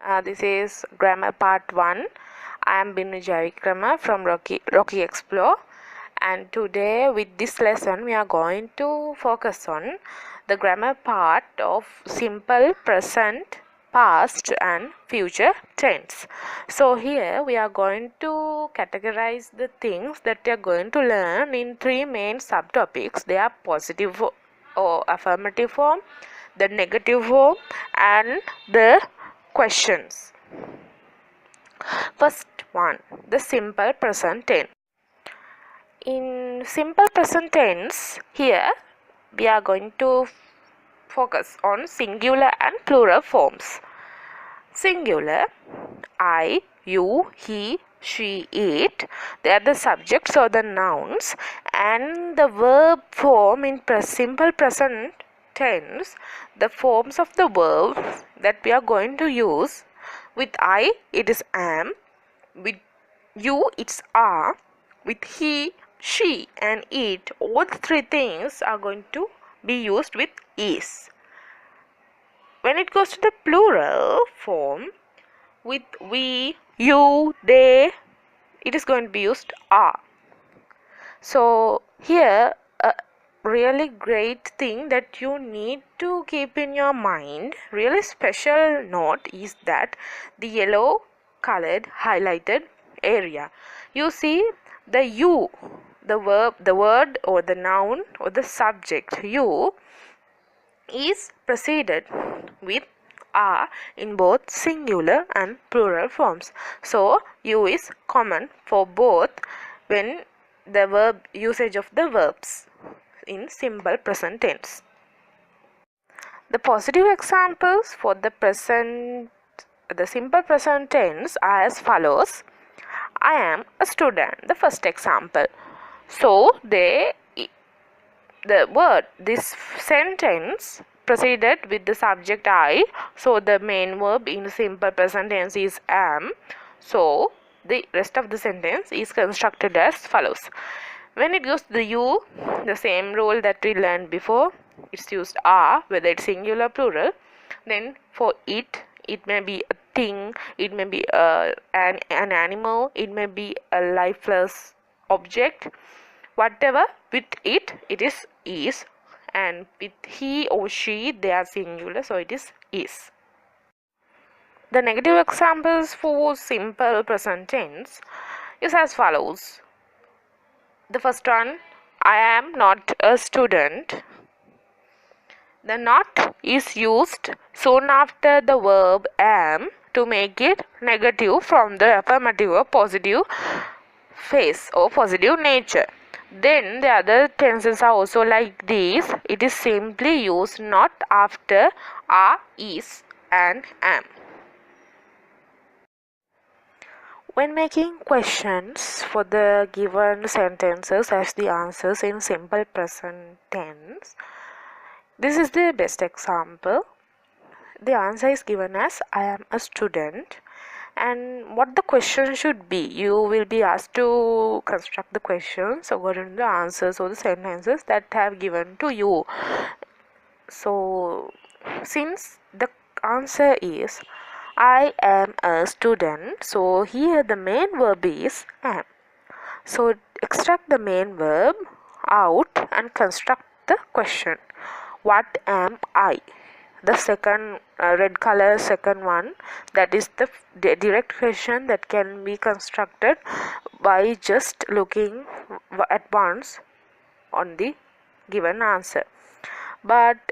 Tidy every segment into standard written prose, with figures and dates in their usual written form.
This is Grammar Part 1. I am Binu Javikrama from Rocky Explore, and today with this lesson we are going to focus on the grammar part of simple present, past and future tense. So here we are going to categorize the things that we are going to learn in three main subtopics. They are positive or affirmative form, the negative form and the questions. First one, the simple present tense. In simple present tense, here we are going to focus on singular and plural forms. Singular, I, you, he, she, it, they are the subjects or the nouns, and the verb form in simple present tense, the forms of the verb that we are going to use. With I, it is am. With you, it's are. With he, she, and it, all the three things are going to be used with is. When it goes to the plural form, with we, you, they, it is going to be used are. So here a really great thing that you need to keep in your mind, really special note, is that the yellow colored highlighted area. You see the you, the verb, the word or the noun or the subject you is preceded with are in both singular and plural forms. So you is common for both when the verb usage of the verbs in simple present tense. The positive examples for the simple present tense are as follows. I am a student, the first example. So the word, this sentence proceeded with the subject I, so the main verb in simple present tense is am. So the rest of the sentence is constructed as follows. When it goes to the you, the same rule that we learned before, it's used are, whether it's singular plural. Then for it may be a thing, it may be an animal, it may be a lifeless object. Whatever, with it is, and with he or she, they are singular, so it is. The negative examples for simple present tense is as follows. The first one, I am not a student. The not is used soon after the verb am to make it negative from the affirmative or positive phase or positive nature. Then the other tenses are also like this. It is simply used not after are, is and am. When making questions for the given sentences as the answers in simple present tense, this is the best example. The answer is given as I am a student, and what the question should be, you will be asked to construct the questions according to the answers or the sentences that have given to you. So since the answer is I am a student, so here the main verb is am. So extract the main verb out and construct the question. What am I? The second red color second one, that is the direct question that can be constructed by just looking at once on the given answer. But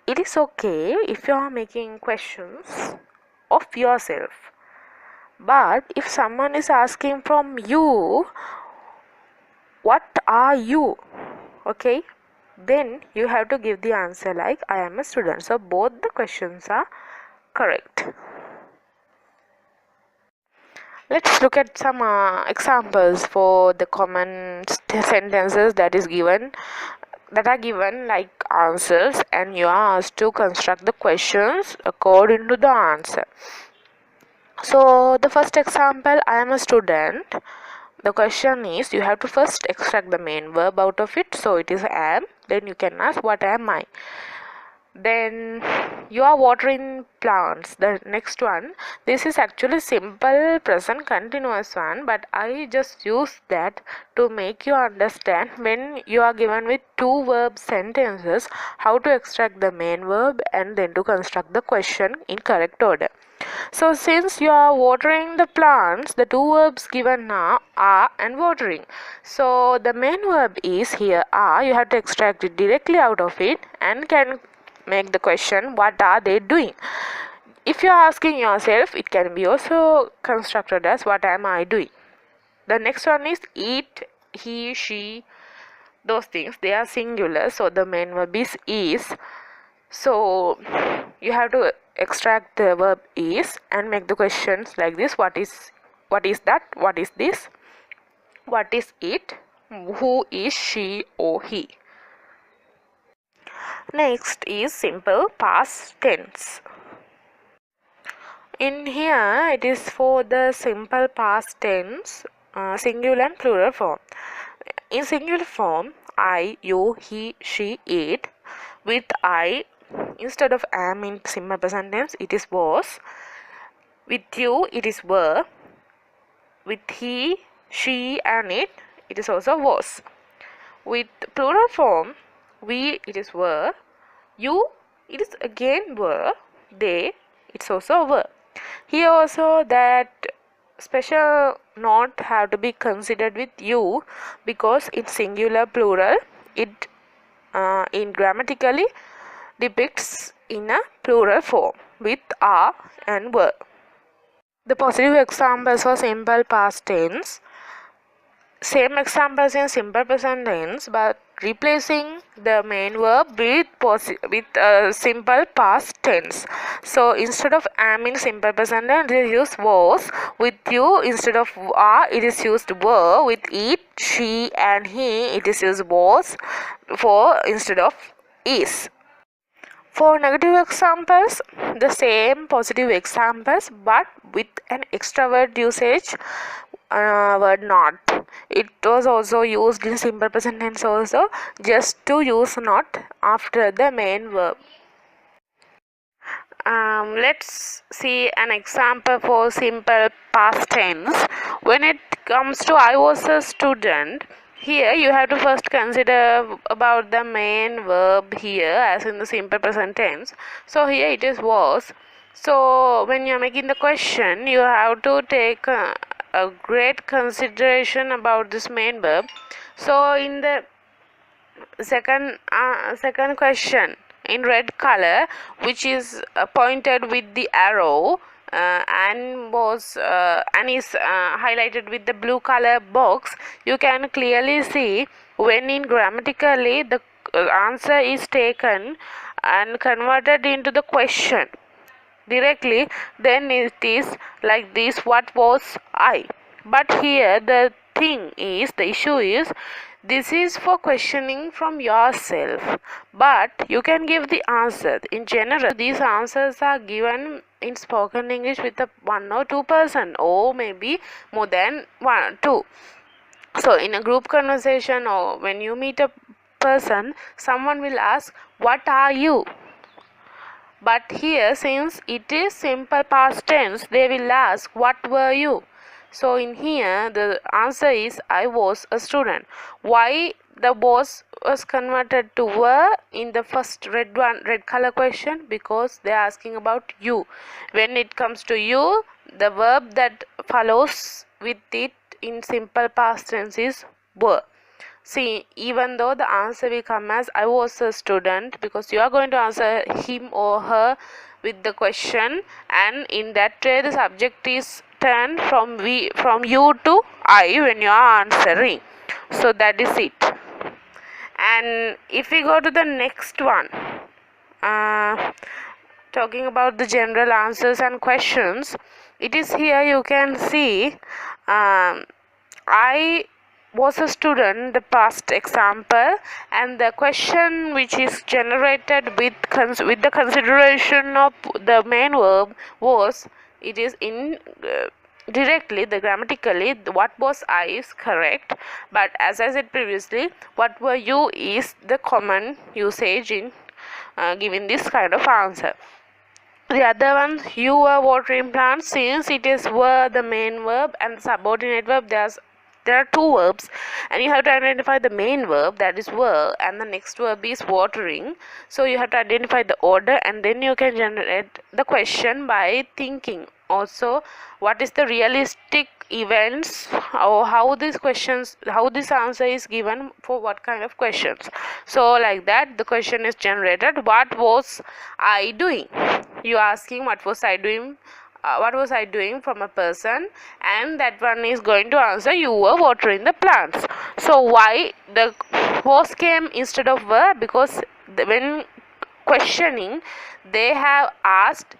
it is okay if you are making questions of yourself. But if someone is asking from you, what are you? Okay, then you have to give the answer like I am a student. So both the questions are correct. Let's look at some examples for the common sentences that are given like answers, and you are asked to construct the questions according to the answer. So the first example, I am a student. The question is, you have to first extract the main verb out of it. So it is am. Then you can ask what am I. Then you are watering plants. The next one, this is actually simple present continuous one, but I just use that to make you understand when you are given with two verb sentences, how to extract the main verb and then to construct the question in correct order. So since you are watering the plants, the two verbs given now are and watering. So the main verb is here are. You have to extract it directly out of it and can make the question what are they doing. If you are asking yourself, it can be also constructed as what am I doing. The next one is eat, he, she, those things, they are singular, so the main verb is. So you have to extract the verb is and make the questions like this. What is that, what is this, what is it, who is she or he. Next is simple past tense. In here it is for the simple past tense, singular and plural form. In singular form, I, you, he, she, it. With I, instead of am in simple present tense, it is was. With you, it is were. With he, she and it is also was. With plural form, we, it is were. You, it is again were. They, it's also were. Here also that special note have to be considered with you, because in singular plural it in grammatically depicts in a plural form with are and were. The positive examples for simple past tense, same examples in simple present tense, but replacing the main verb with simple past tense. So instead of am in simple present tense, it is used was. With you, instead of are, it is used were. With it, she and he, it is used was for instead of is. For negative examples, the same positive examples but with an extra word usage, word not. It was also used in simple present tense also, just to use not after the main verb. Let's see an example for simple past tense. When it comes to I was a student, here you have to first consider about the main verb here as in the simple present tense. So here it is was. So when you are making the question, you have to take a great consideration about this main verb. So in the second question in red color, which is pointed with the arrow and is highlighted with the blue color box, you can clearly see when in grammatically the answer is taken and converted into the question directly, then it is like this, what was I. But here the issue is this is for questioning from yourself, but you can give the answer. In general, these answers are given in spoken English with a 1 or 2 person, or maybe more than 1 2. So in a group conversation or when you meet a person, someone will ask, what are you? But here, since it is simple past tense, they will ask, what were you? So in here, the answer is, I was a student. Why the was converted to were in the first red color question? Because they are asking about you. When it comes to you, the verb that follows with it in simple past tense is were. See, even though the answer will come as I was a student, because you are going to answer him or her with the question, and in that way the subject is turned from you to I when you are answering. So that is it. And if we go to the next one, talking about the general answers and questions, it is here you can see I was a student, the past example, and the question which is generated with the consideration of the main verb was, it is in directly the grammatically what was I is correct, but as I said previously, what were you is the common usage in giving this kind of answer. The other one, you were watering plants. Since it is were the main verb and the subordinate verb, there are two verbs, and you have to identify the main verb, that is were, and the next verb is watering. So you have to identify the order, and then you can generate the question by thinking also what is the realistic events, or how this answer is given for what kind of questions. So like that the question is generated. What was I doing? You are asking what was I doing from a person, and that one is going to answer you were watering the plants. So why the was came instead of were? Because when questioning they have asked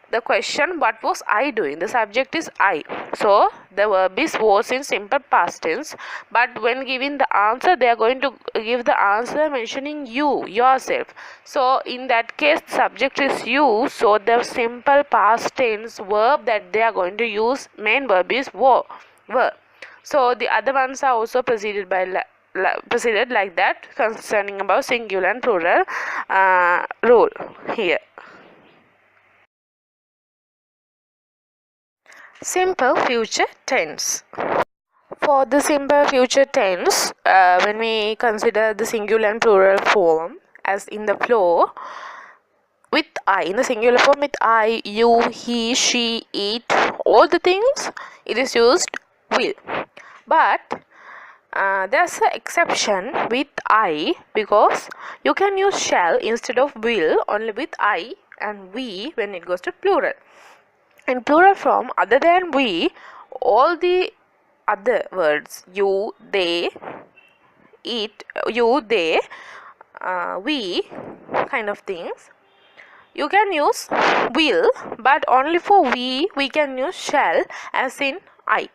the question what was I doing, the subject is I, so the verb is was in simple past tense, but when giving the answer they are going to give the answer mentioning you, yourself. So in that case subject is you, so the simple past tense verb that they are going to use, main verb is were. So the other ones are also preceded like that, concerning about singular and plural rule here. Simple future tense. For the simple future tense, when we consider the singular and plural form as in the flow, with I, in the singular form with I, you, he, she, it, all the things, it is used will. But there's an exception with I, because you can use shall instead of will only with I and we when it goes to plural. In plural form, other than we, all the other words, you, they, it, you, they, we, kind of things, you can use will, but only for we can use shall, as in I.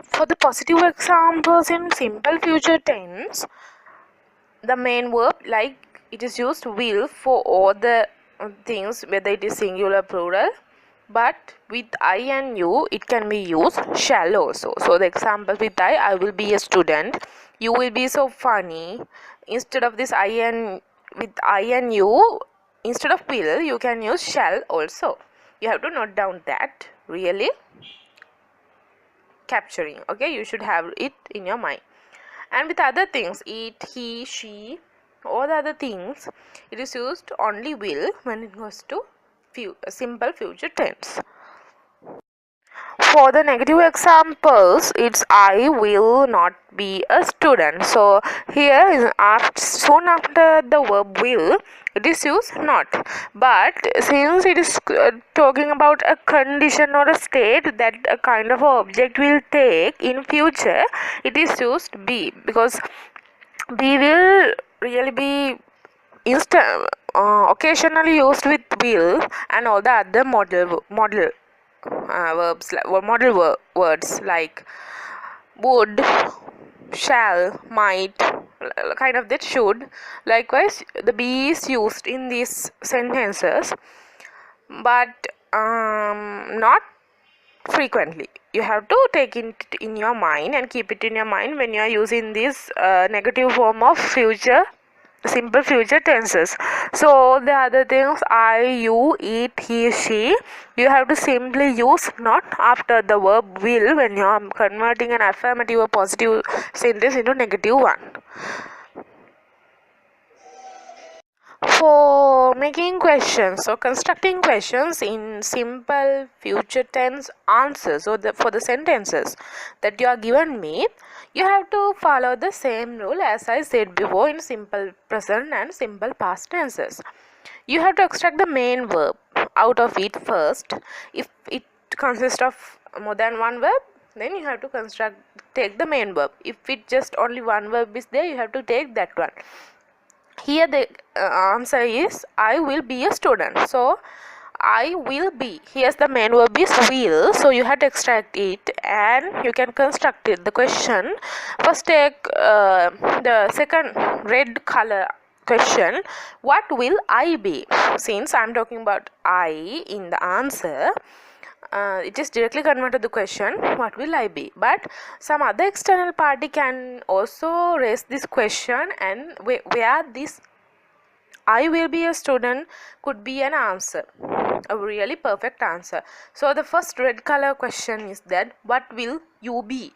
For the positive examples in simple future tense, the main verb, like it is used will for all the things, whether it is singular plural, but with I and you it can be used shall also. So the example with I will be a student, you will be so funny. Instead of this I and with I and you, instead of will you can use shall also. You have to note down that, really capturing, okay, you should have it in your mind. And with other things, it, he, she, all the other things, it is used only will when it goes to simple future tense. For the negative examples, it's I will not be a student. So here is soon after the verb will, it is used not. But since it is talking about a condition or a state that a kind of object will take in future, it is used be, because be will really be occasionally used with will and all the other model verbs, model words like would, shall, might, kind of that should. Likewise, the be is used in these sentences, but not frequently. You have to take it in your mind and keep it in your mind when you are using this negative form of simple future tenses. So the other things, I, you, it, he, she, you have to simply use not after the verb will when you are converting an affirmative or positive sentence into negative one. For making questions or constructing questions in simple future tense answers, or for the sentences that you are given me, you have to follow the same rule as I said before in simple present and simple past tenses. You have to extract the main verb out of it first. If it consists of more than one verb, then you have to take the main verb. If it just only one verb is there, you have to take that one. Here the answer is I will be a student. So I will be, here's the main verb is will, so you have to extract it and you can construct it. The question, first take the second red color question, what will I be? Since I'm talking about I in the answer, it is directly converted to the question, what will I be? But some other external party can also raise this question, and where this I will be a student could be an answer, a really perfect answer. So the first red color question is that what will you be?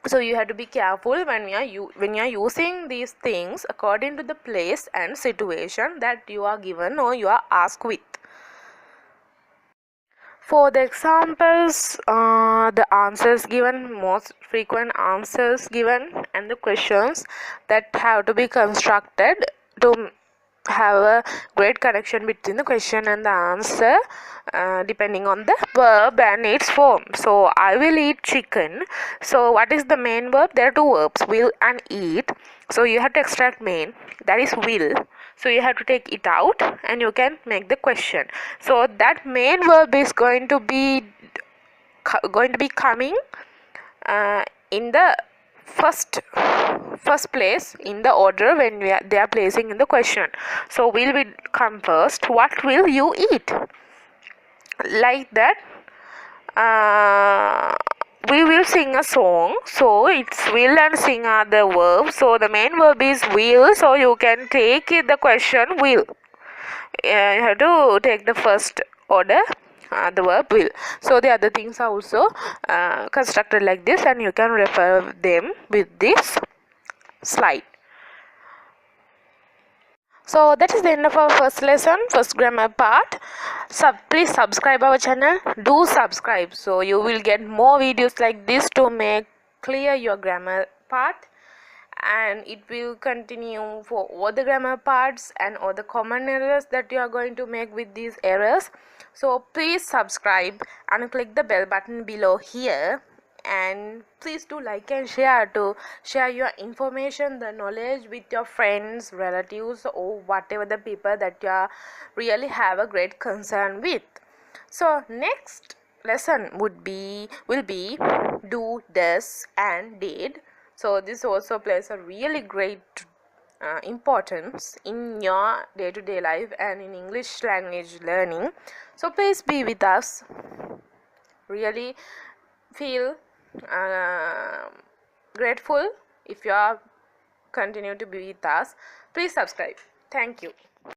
So you have to be careful when you are using these things according to the place and situation that you are given or you are asked with. For the examples, the answers given, most frequent answers given, and the questions that have to be constructed to have a great connection between the question and the answer, depending on the verb and its form. So I will eat chicken. So what is the main verb? There are two verbs, will and eat. So you have to extract main, that is will. So you have to take it out and you can make the question. So that main verb is going to be coming in the first place in the order when they are placing in the question. So will come first. What will you eat? Like that. We will sing a song, so it's will and sing are the verbs. So the main verb is will, so you can take the question will. You have to take the first order, the verb will. So the other things are also constructed like this, and you can refer them with this slide. So that is the end of our first lesson, first grammar part. Please subscribe our channel. Do subscribe, so you will get more videos like this to make clear your grammar part, and it will continue for all the grammar parts and all the common errors that you are going to make with these errors. So please subscribe and click the bell button below here, and please do like and share to share your information, the knowledge with your friends, relatives, or whatever the people that you really have a great concern with. So next lesson will be do, does, and did. So this also plays a really great importance in your day-to-day life and in English language learning. So please be with us. Really feel grateful if you are continue to be with us. Please subscribe. Thank you.